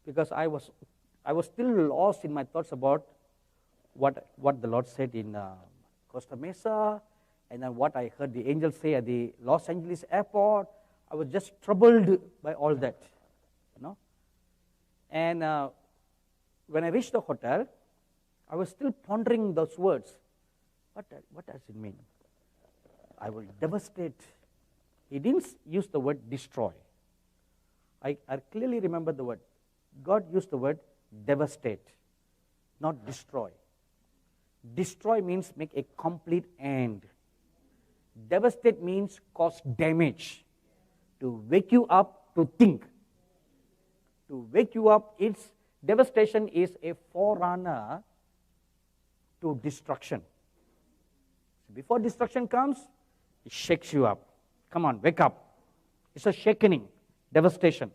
because I was still lost in my thoughts about what the Lord said in Costa Mesa, and then what I heard the angels say at the Los Angeles airport. I was just troubled by all that, you know. And when I reached the hotel, I was still pondering those words. What does it mean? I will devastate. He didn't use the word destroy. I clearly remember the word. God used the word devastate, not destroy. Destroy means make a complete end. Devastate means cause damage. To wake you up to think. To wake you up, devastation is a forerunner to destruction. Before destruction comes, it shakes you up. Come on, wake up. It's a shaking, devastation.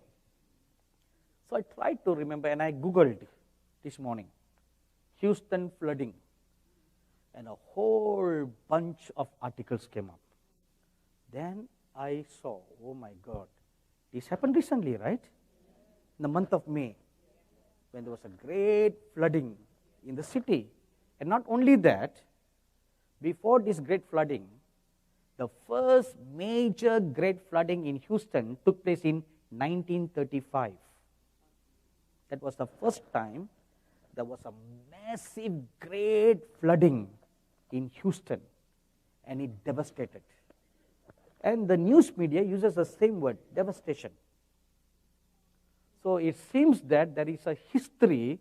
So I tried to remember, and I Googled this morning, Houston flooding. And a whole bunch of articles came up. Then I saw, oh my God, this happened recently, right? In the month of May, when there was a great flooding in the city. And not only that, before this great flooding, the first major great flooding in Houston took place in 1935. That was the first time there was a massive, great flooding in Houston, and it devastated. And the news media uses the same word, devastation. So it seems that there is a history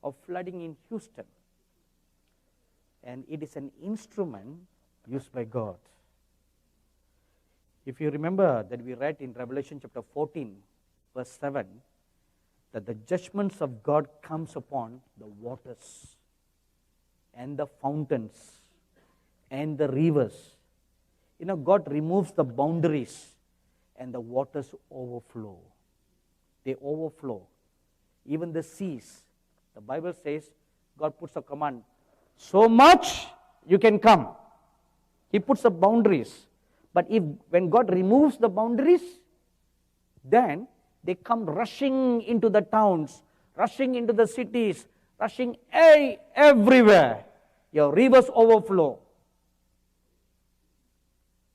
of flooding in Houston, and it is an instrument used by God. If you remember that we read in Revelation chapter 14, verse 7, that the judgments of God comes upon the waters and the fountains and the rivers. You know, God removes the boundaries and the waters overflow. They overflow. Even the seas. The Bible says God puts a command, so much you can come. He puts the boundaries. But when God removes the boundaries, then they come rushing into the towns, rushing into the cities, rushing everywhere. Your rivers overflow.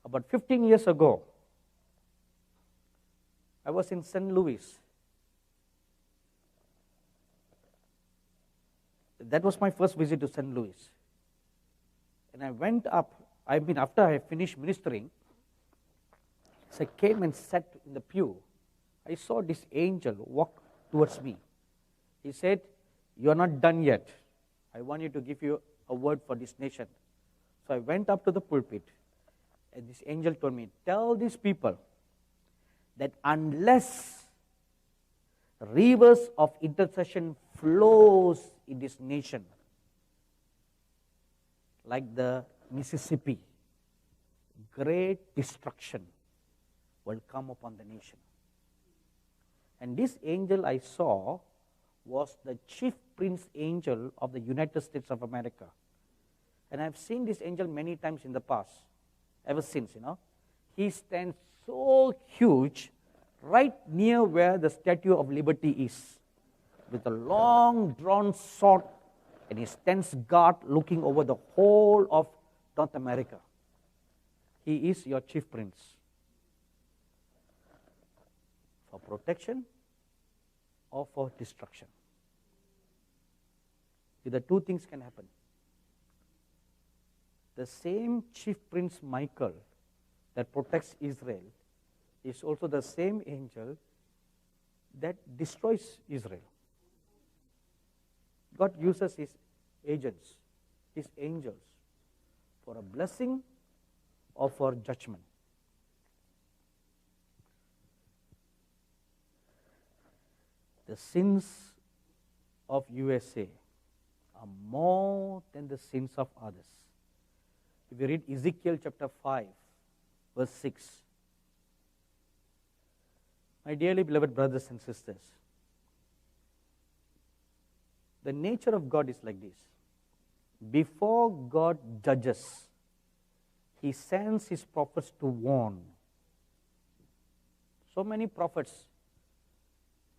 About 15 years ago, I was in St. Louis. That was my first visit to St. Louis. And I went up, after I finished ministering, as I came and sat in the pew, I saw this angel walk towards me. He said, "You are not done yet. I want you to give you a word for this nation." So I went up to the pulpit, and this angel told me, "Tell these people that unless rivers of intercession flows in this nation, like the Mississippi, great destruction will come upon the nation." And this angel I saw was the chief prince angel of the United States of America. And I've seen this angel many times in the past, ever since, you know. He stands so huge right near where the Statue of Liberty is, with a long drawn sword, and he stands guard looking over the whole of North America. He is your chief prince. For protection or for destruction. The two things can happen. The same chief prince Michael that protects Israel is also the same angel that destroys Israel. God uses his agents, his angels, for a blessing or for judgment. The sins of USA are more than the sins of others. If you read Ezekiel chapter 5, verse 6, my dearly beloved brothers and sisters, the nature of God is like this. Before God judges, he sends his prophets to warn. So many prophets,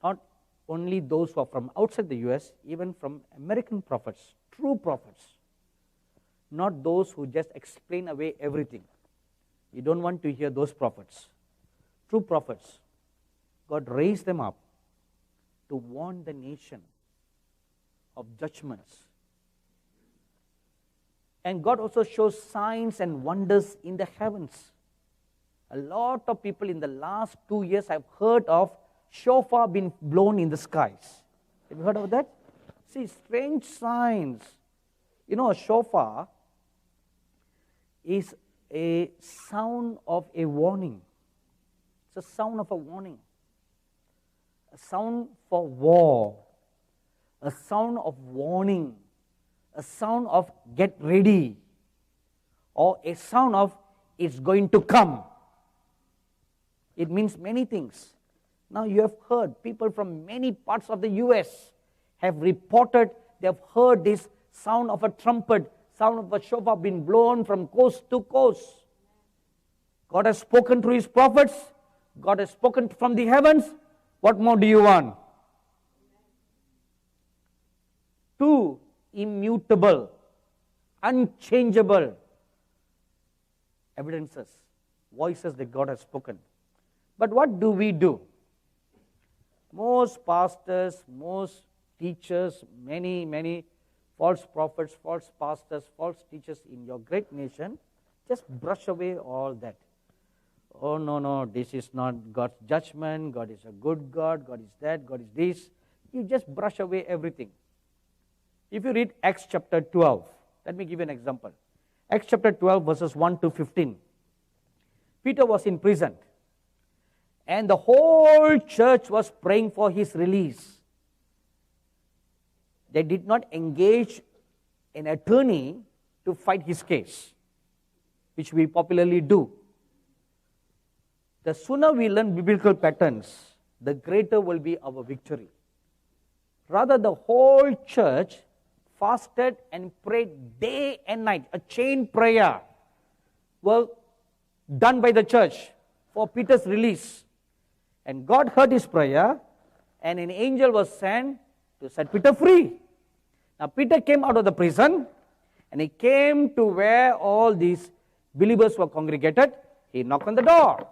not only those who are from outside the US, even from American prophets, true prophets, not those who just explain away everything. You don't want to hear those prophets. True prophets, God raised them up to warn the nation of judgments. And God also shows signs and wonders in the heavens. A lot of people in the last 2 years have heard of shofar being blown in the skies. Have you heard of that? See, strange signs. You know, a shofar is a sound of a warning. It's a sound of a warning. A sound for war. A sound of warning. A sound of get ready. Or a sound of it's going to come. It means many things. Now you have heard people from many parts of the US have reported they have heard this sound of a trumpet, sound of a shofar being blown from coast to coast. God has spoken through His prophets. God has spoken from the heavens. What more do you want? Two immutable, unchangeable evidences, voices that God has spoken. But what do we do? Most pastors, most teachers, many false prophets, false pastors, false teachers in your great nation just brush away all that. Oh, no, this is not God's judgment. God is a good God. God is that. God is this. You just brush away everything. If you read Acts chapter 12, let me give you an example. Acts chapter 12 verses 1 to 15. Peter was in prison. And the whole church was praying for his release. They did not engage an attorney to fight his case, which we popularly do. The sooner we learn biblical patterns, the greater will be our victory. Rather, the whole church fasted and prayed day and night. A chain prayer was done by the church for Peter's release. And God heard his prayer, and an angel was sent to set Peter free. Now Peter came out of the prison, and he came to where all these believers were congregated. He knocked on the door.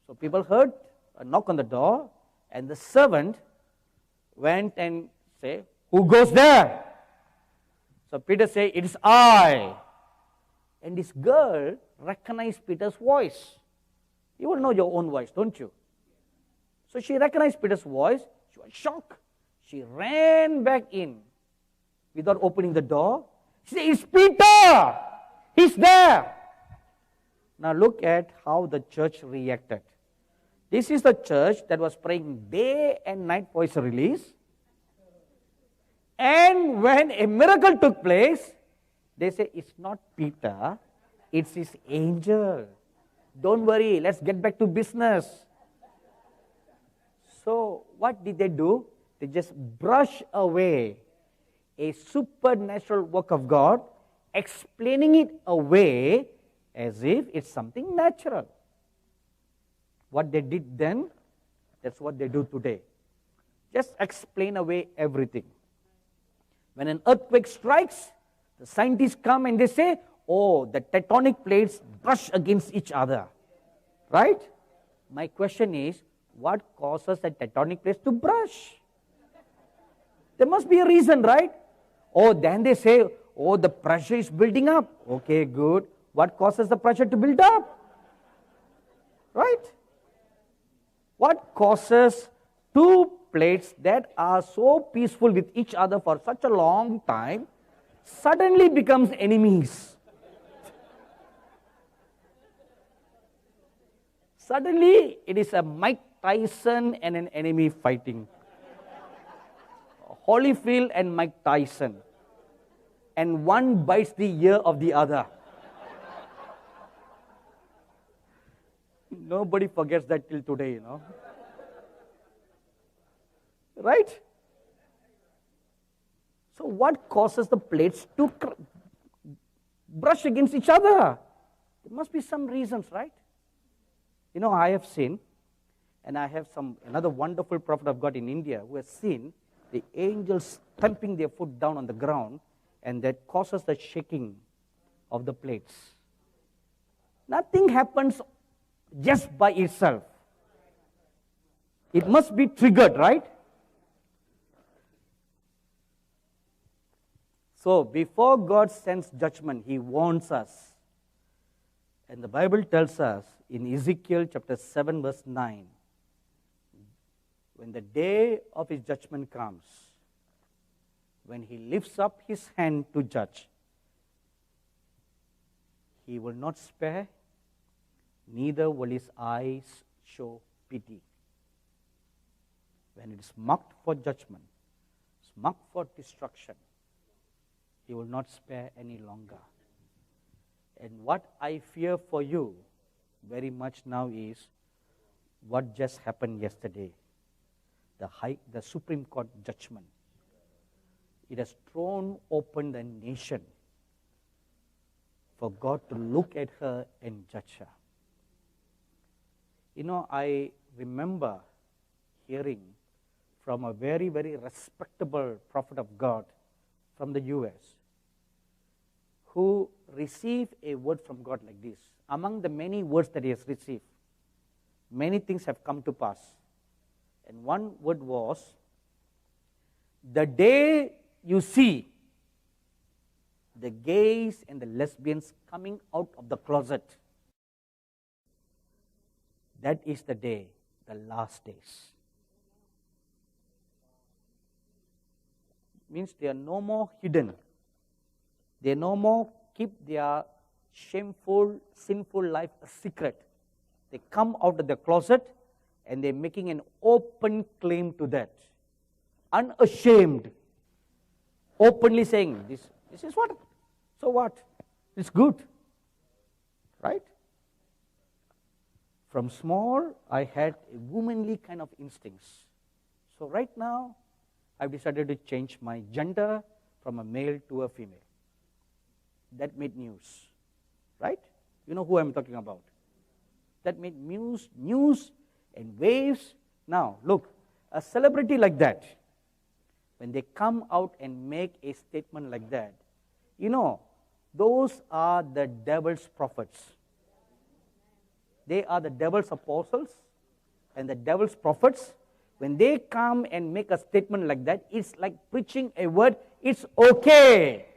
So people heard a knock on the door, and the servant went and said, "Who goes there?" So Peter said, "It is I." And this girl recognized Peter's voice. You will know your own voice, don't you? So she recognized Peter's voice. She was shocked. She ran back in without opening the door. She said, "It's Peter! He's there!" Now look at how the church reacted. This is the church that was praying day and night for his release. And when a miracle took place, they say, "It's not Peter, it's his angel. Don't worry, let's get back to business." So what did they do? They just brush away a supernatural work of God, explaining it away as if it's something natural. What they did then, that's what they do today. Just explain away everything. When an earthquake strikes, the scientists come and they say, "Oh, the tectonic plates brush against each other." Right? My question is, what causes the tectonic plates to brush? There must be a reason, right? Oh, then they say, "Oh, the pressure is building up." Okay, good. What causes the pressure to build up? Right? What causes two plates that are so peaceful with each other for such a long time suddenly becomes enemies? Suddenly, it is a Mike Tyson and an enemy fighting. Holyfield and Mike Tyson. And one bites the ear of the other. Nobody forgets that till today, you know. Right? So what causes the plates to brush against each other? There must be some reasons, right? You know, I have seen And I have another wonderful prophet of God in India who has seen the angels stamping their foot down on the ground, and that causes the shaking of the plates. Nothing happens just by itself. It must be triggered, right? So before God sends judgment, He warns us. And the Bible tells us in Ezekiel chapter 7 verse 9, when the day of His judgment comes, when He lifts up His hand to judge, He will not spare, neither will His eyes show pity. When it is marked for judgment, it's marked for destruction, He will not spare any longer. And what I fear for you very much now is what just happened yesterday, the Supreme Court judgment. It has thrown open the nation for God to look at her and judge her. You know, I remember hearing from a very, very respectable prophet of God from the US who received a word from God like this. Among the many words that he has received, many things have come to pass. And one word was, the day you see the gays and the lesbians coming out of the closet, that is the day, the last days. Means they are no more hidden. They no more keep their shameful, sinful life a secret. They come out of the closet and they're making an open claim to that. Unashamed. Openly saying, this is what? So what? It's good. Right? From small, I had a womanly kind of instincts. So right now, I've decided to change my gender from a male to a female. That made news, right? You know who I'm talking about. That made news and waves. Now, look, a celebrity like that, when they come out and make a statement like that, you know, those are the devil's prophets. They are the devil's apostles and the devil's prophets. When they come and make a statement like that, it's like preaching a word, it's okay.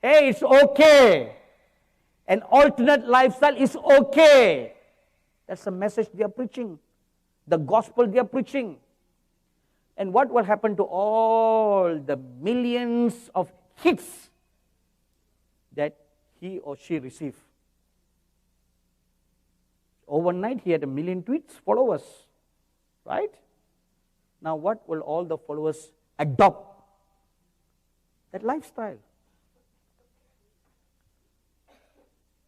Hey, it's okay. An alternate lifestyle is okay. That's the message they are preaching. The gospel they are preaching. And what will happen to all the millions of hits that he or she receive? Overnight, he had 1 million tweets, followers, right? Now, what will all the followers adopt? That lifestyle.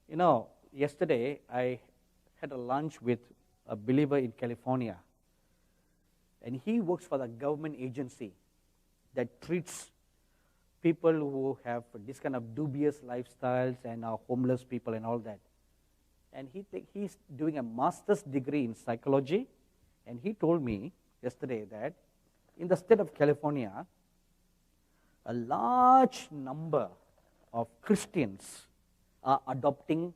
You know, yesterday I had a lunch with a believer in California, and he works for the government agency that treats people who have this kind of dubious lifestyles and are homeless people and all that. And he's doing a master's degree in psychology, and he told me yesterday that in the state of California, a large number of Christians are adopting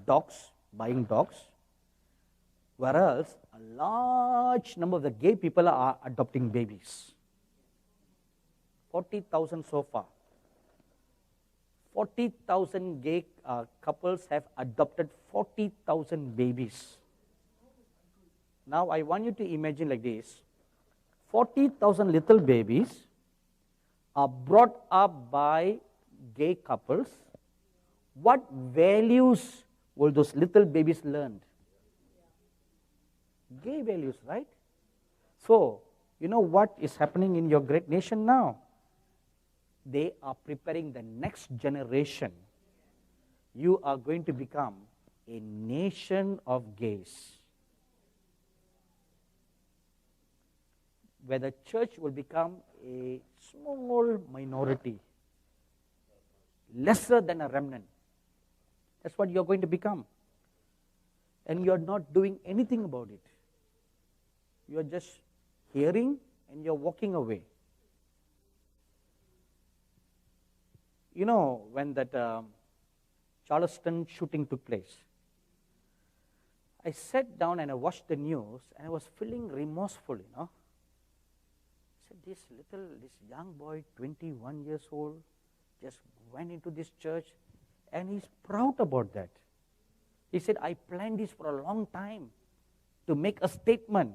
dogs, buying dogs, whereas a large number of the gay people are adopting babies. 40,000 so far. 40,000 gay couples have adopted 40,000 babies. Now I want you to imagine like this. 40,000 little babies are brought up by gay couples. What values will those little babies learn? Gay values, right? So, you know what is happening in your great nation now? They are preparing the next generation. You are going to become a nation of gays, where the church will become a small minority, lesser than a remnant. That's what you're going to become. And you're not doing anything about it. You are just hearing and you're walking away. You know, when that Charleston shooting took place, I sat down and I watched the news and I was feeling remorseful, I said, this young boy, 21 years old, just went into this church and he's proud about that. He said, I planned this for a long time to make a statement.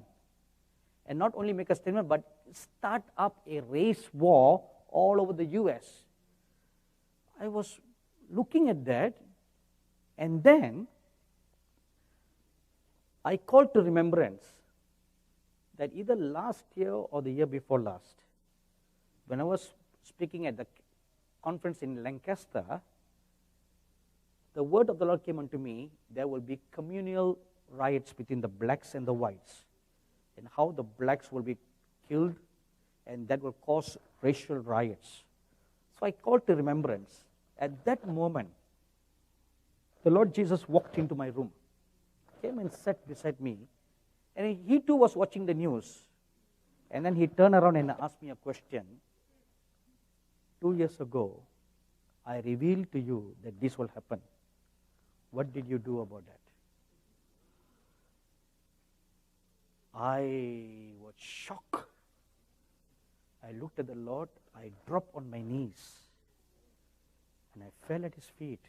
And not only make a statement, but start up a race war all over the US. I was looking at that, and then I called to remembrance that either last year or the year before last, when I was speaking at the conference in Lancaster, the word of the Lord came unto me, there will be communal riots between the blacks and the whites, and how the blacks will be killed, and that will cause racial riots. So I called to remembrance. At that moment, the Lord Jesus walked into my room, came and sat beside me, and he too was watching the news. And then he turned around and asked me a question. 2 years ago, I revealed to you that this will happen. What did you do about that? I was shocked. I looked at the Lord, I dropped on my knees, and I fell at his feet.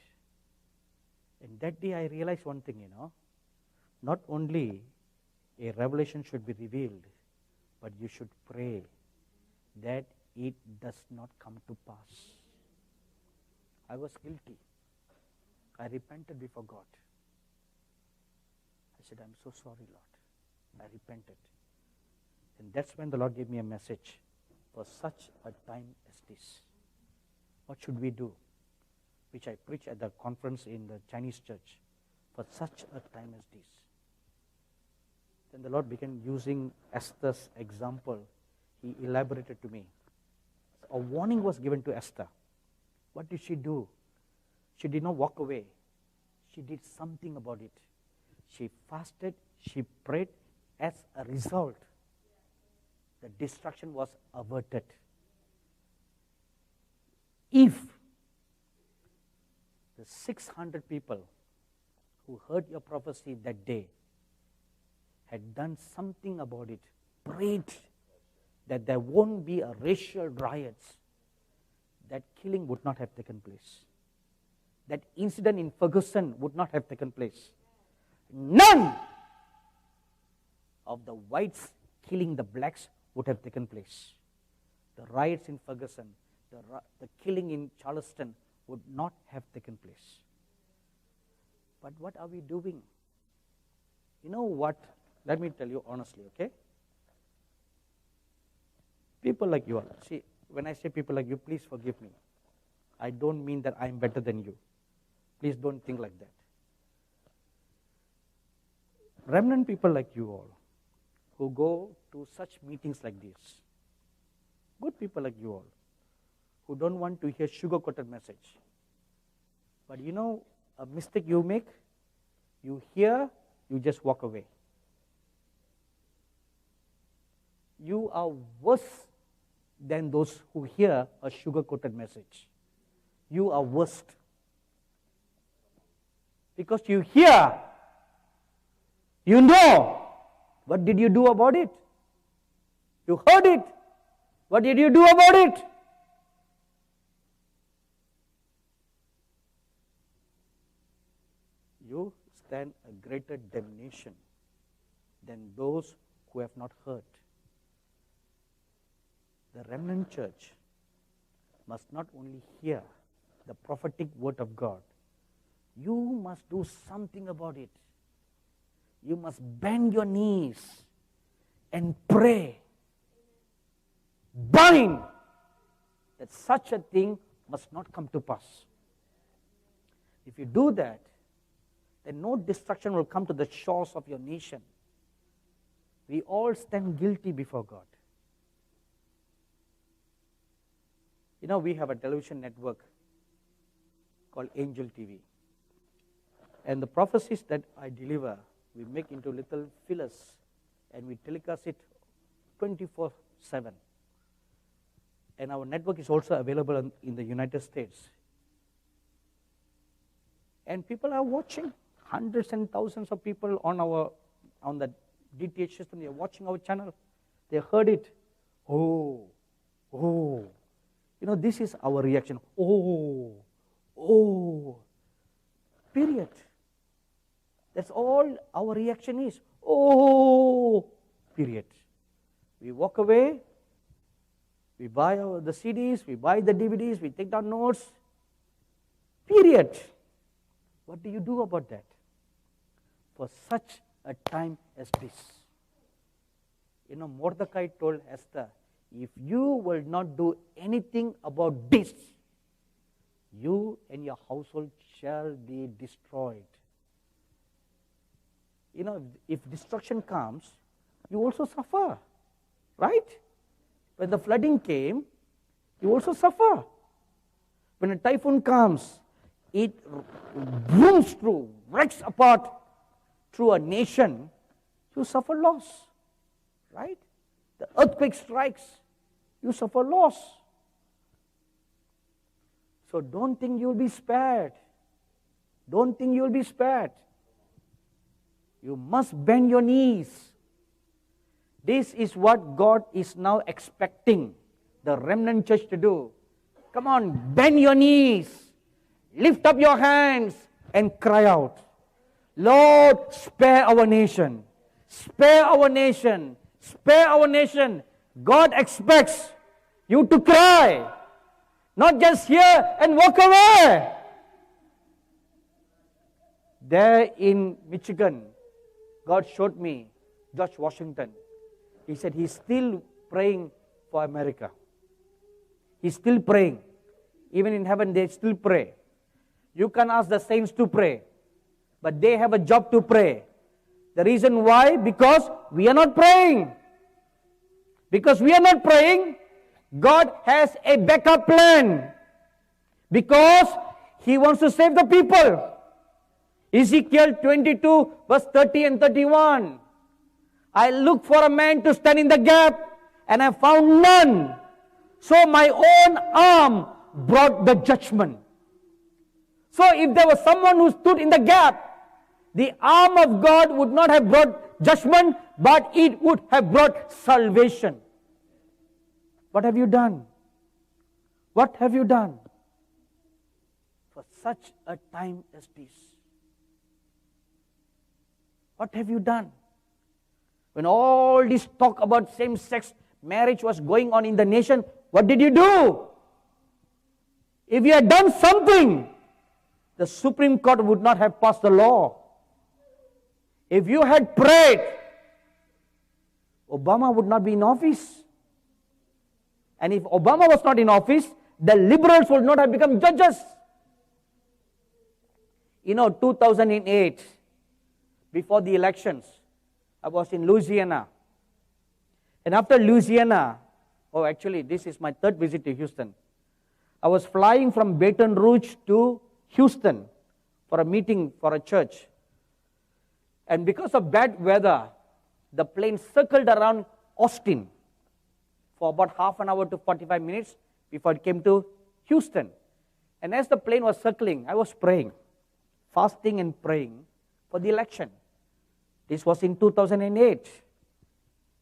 And that day I realized one thing, not only a revelation should be revealed, but you should pray that it does not come to pass. I was guilty. I repented before God. I said, I'm so sorry, Lord. I repented. And that's when the Lord gave me a message for such a time as this. What should we do? Which I preached at the conference in the Chinese church. For such a time as this. Then the Lord began using Esther's example. He elaborated to me. A warning was given to Esther. What did she do? She did not walk away. She did something about it. She fasted, she prayed. As a result, the destruction was averted. If the 600 people who heard your prophecy that day had done something about it, prayed that there won't be a racial riots, that killing would not have taken place. That incident in Ferguson would not have taken place. None of the whites killing the blacks would have taken place. The riots in Ferguson, the killing in Charleston would not have taken place. But what are we doing? You know what? Let me tell you honestly, okay? People like you all. See, when I say people like you, please forgive me. I don't mean that I'm better than you. Please don't think like that. Remnant people like you all, who go to such meetings like this, good people like you all, who don't want to hear sugar-coated message. But you know a mistake you make? You hear, you just walk away. You are worse than those who hear a sugar-coated message. You are worst. Because you hear, you know. What did you do about it? You heard it. What did you do about it? You stand a greater damnation than those who have not heard. The remnant church must not only hear the prophetic word of God, you must do something about it. You must bend your knees and pray. Bind that such a thing must not come to pass. If you do that, then no destruction will come to the shores of your nation. We all stand guilty before God. You know, we have a television network called Angel TV. And the prophecies that I deliver, we make into little fillers and we telecast it 24/7. And our network is also available in the United States. And people are watching. Hundreds and thousands of people on the DTH system, they are watching our channel. They heard it. Oh. This is our reaction. Oh. Period. That's all our reaction is. Oh. Period. We walk away. We buy the CDs. We buy the DVDs. We take down notes. Period. What do you do about that? For such a time as this. Mordecai told Esther, if you will not do anything about this, you and your household shall be destroyed. If destruction comes, you also suffer, right? When the flooding came, you also suffer. When a typhoon comes, it booms through, wrecks apart through a nation, you suffer loss, right? The earthquake strikes, you suffer loss. So don't think you'll be spared. Don't think you'll be spared. You must bend your knees. This is what God is now expecting the remnant church to do. Come on, bend your knees. Lift up your hands and cry out. Lord, spare our nation. Spare our nation. Spare our nation. God expects you to cry. Not just hear and walk away. There in Michigan, God showed me George Washington. He said he's still praying for America. He's still praying. Even in heaven, they still pray. You can ask the saints to pray, but they have a job to pray. The reason why? Because we are not praying. Because we are not praying, God has a backup plan. Because He wants to save the people. Ezekiel 22 verse 30 and 31. I looked for a man to stand in the gap, and I found none. So my own arm brought the judgment. So if there was someone who stood in the gap, the arm of God would not have brought judgment, but it would have brought salvation. What have you done? What have you done for such a time as this? What have you done? When all this talk about same-sex marriage was going on in the nation, what did you do? If you had done something, the Supreme Court would not have passed the law. If you had prayed, Obama would not be in office. And if Obama was not in office, the liberals would not have become judges. 2008, before the elections, I was in Louisiana. And after Louisiana, actually this is my third visit to Houston. I was flying from Baton Rouge to Houston for a meeting for a church. And because of bad weather, the plane circled around Austin for about half an hour to 45 minutes before it came to Houston. And as the plane was circling, I was praying, fasting and praying for the election. This was in 2008.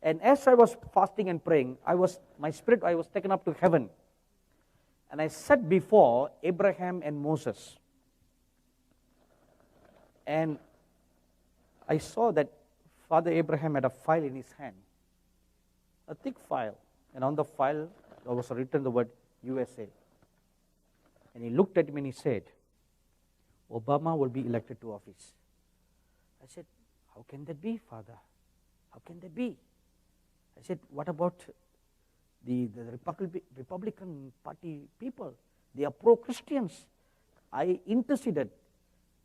And as I was fasting and praying, I was taken up to heaven. And I sat before Abraham and Moses. And I saw that Father Abraham had a file in his hand, a thick file. And on the file, there was written the word USA. And he looked at me and he said, Obama will be elected to office. I said, how can that be, Father? How can that be? I said, what about the Republican Party people? They are pro-Christians. I interceded.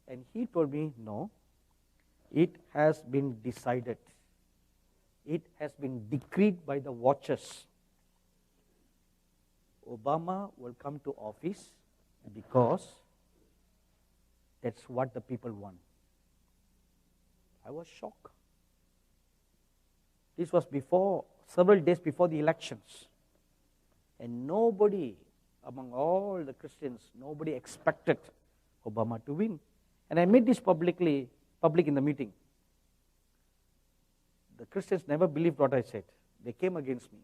And he told me, no, it has been decided. It has been decreed by the watchers. Obama will come to office because that's what the people want. I was shocked. This was several days before the elections. And nobody, among all the Christians, nobody expected Obama to win. And I made this public in the meeting. The Christians never believed what I said. They came against me.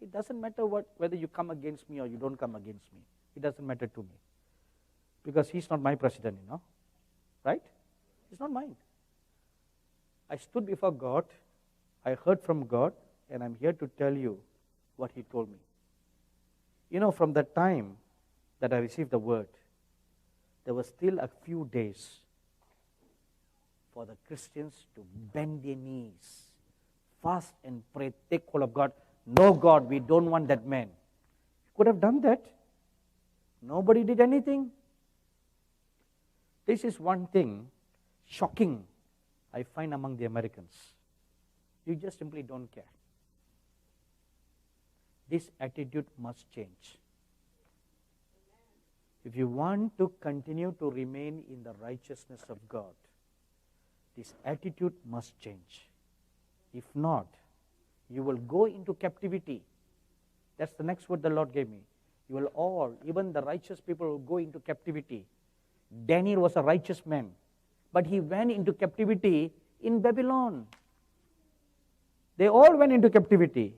It doesn't matter whether you come against me or you don't come against me. It doesn't matter to me. Because he's not my president, Right? He's not mine. I stood before God, I heard from God, and I'm here to tell you what He told me. From the time that I received the word, there were still a few days for the Christians to bend their knees, fast and pray, take hold of God. No, God, we don't want that man. You could have done that. Nobody did anything. This is one thing shocking I find among the Americans. You just simply don't care. This attitude must change. If you want to continue to remain in the righteousness of God, this attitude must change. If not, you will go into captivity. That's the next word the Lord gave me. You will all, even the righteous people, will go into captivity. Daniel was a righteous man, but he went into captivity in Babylon. They all went into captivity.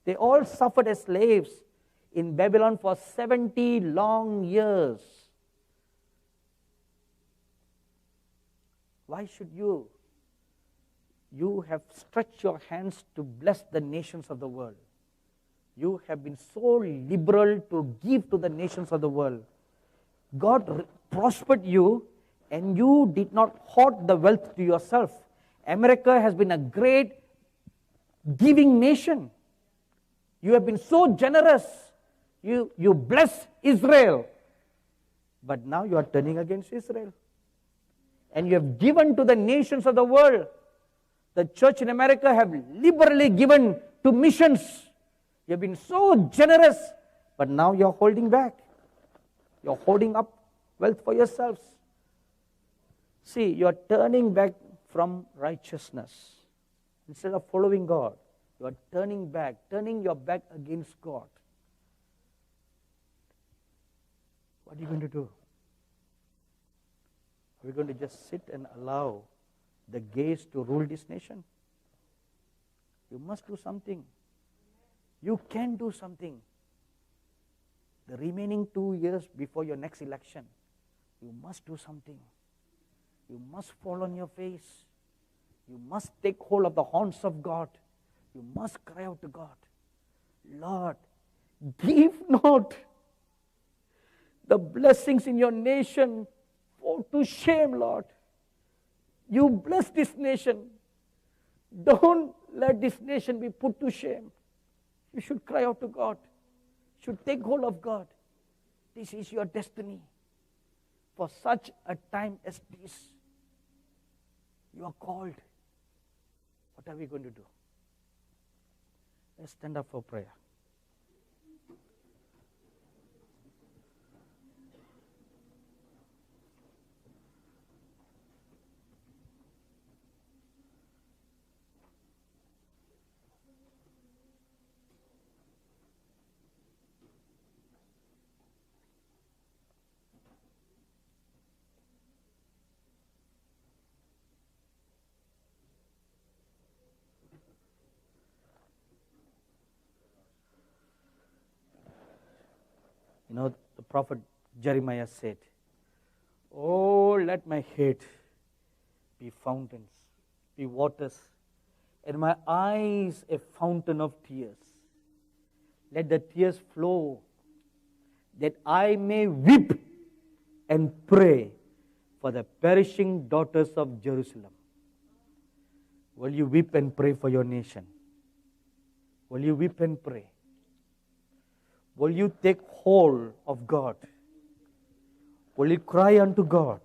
They all suffered as slaves in Babylon for 70 long years. Why should you? You have stretched your hands to bless the nations of the world. You have been so liberal to give to the nations of the world. God prospered you, and you did not hoard the wealth to yourself. America has been a great giving nation. You have been so generous. You bless Israel. But now you are turning against Israel. And you have given to the nations of the world. The church in America have liberally given to missions. You have been so generous, but now you are holding back. You are holding up wealth for yourselves. See, you are turning back from righteousness. Instead of following God, you are turning back, turning your back against God. What are you going to do? Are we going to just sit and allow the gays to rule this nation? You must do something. You can do something. The remaining 2 years before your next election, you must do something. You must fall on your face. You must take hold of the horns of God. You must cry out to God, Lord, give not the blessings in your nation to shame, Lord. You bless this nation. Don't let this nation be put to shame. You should cry out to God. You should take hold of God. This is your destiny. For such a time as this, you are called. What are we going to do? Let's stand up for prayer. The prophet Jeremiah said, oh, let my head be fountains, be waters, and my eyes a fountain of tears. Let the tears flow, that I may weep and pray for the perishing daughters of Jerusalem. Will you weep and pray for your nation? Will you weep and pray? Will you take hold of God? Will you cry unto God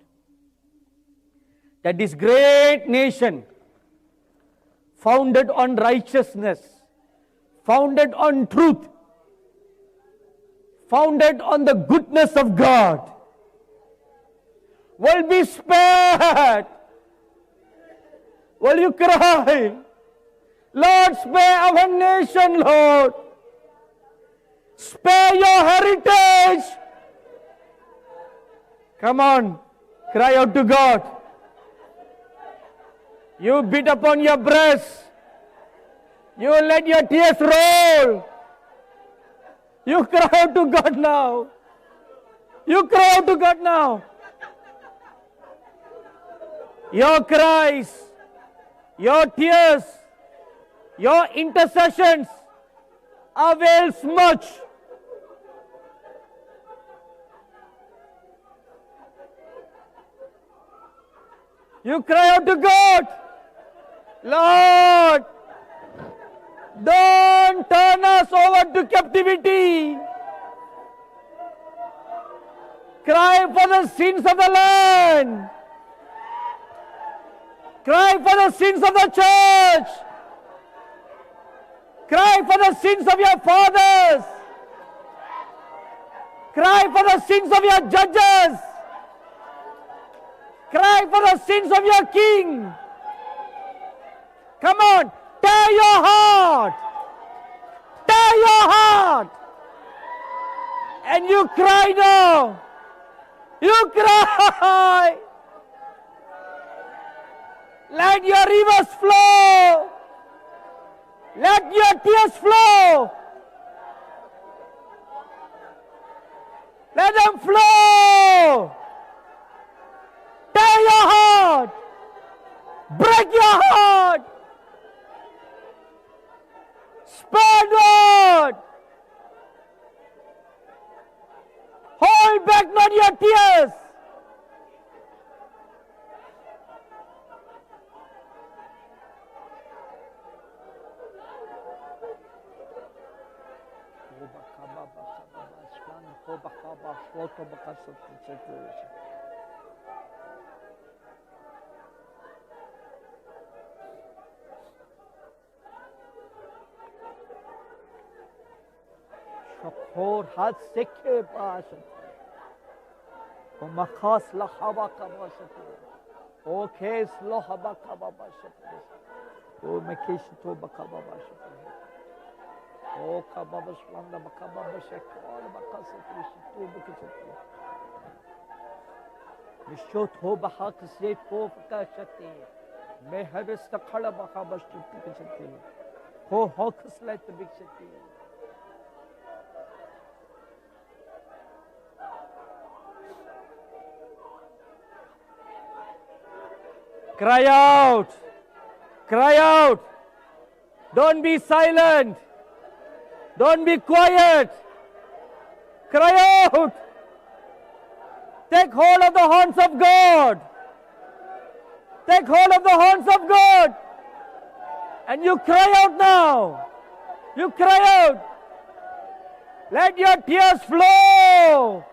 that this great nation, founded on righteousness, founded on truth, founded on the goodness of God, will be spared? Will you cry? Lord, spare our nation, Lord. Spare your heritage. Come on, cry out to God. You beat upon your breast. You let your tears roll. You cry out to God now. You cry out to God now. Your cries, your tears, your intercessions avails much. You cry out to God. Lord, don't turn us over to captivity. Cry for the sins of the land. Cry for the sins of the church. Cry for the sins of your fathers. Cry for the sins of your judges. Cry for the sins of your king. Come on, tear your heart. Tear your heart. And you cry now. You cry. Let your rivers flow. Let your tears flow. Let them flow. Tear your heart. Break your heart. Spare not. Hold back not your tears. Shakor had seke bashat. O makas la hava kabashat. O kes lo hava kabashat. O mekish to bakaba bashat. O kababa shwanda bakaba shekor bakasat to bakasat. Mishot ho bahak se to bakashati. Mehabes takhala bakaba shti. Ho hoks let the big shati. Cry out. Cry out. Don't be silent. Don't be quiet. Cry out. Take hold of the horns of God. Take hold of the horns of God. And you cry out now. You cry out. Let your tears flow.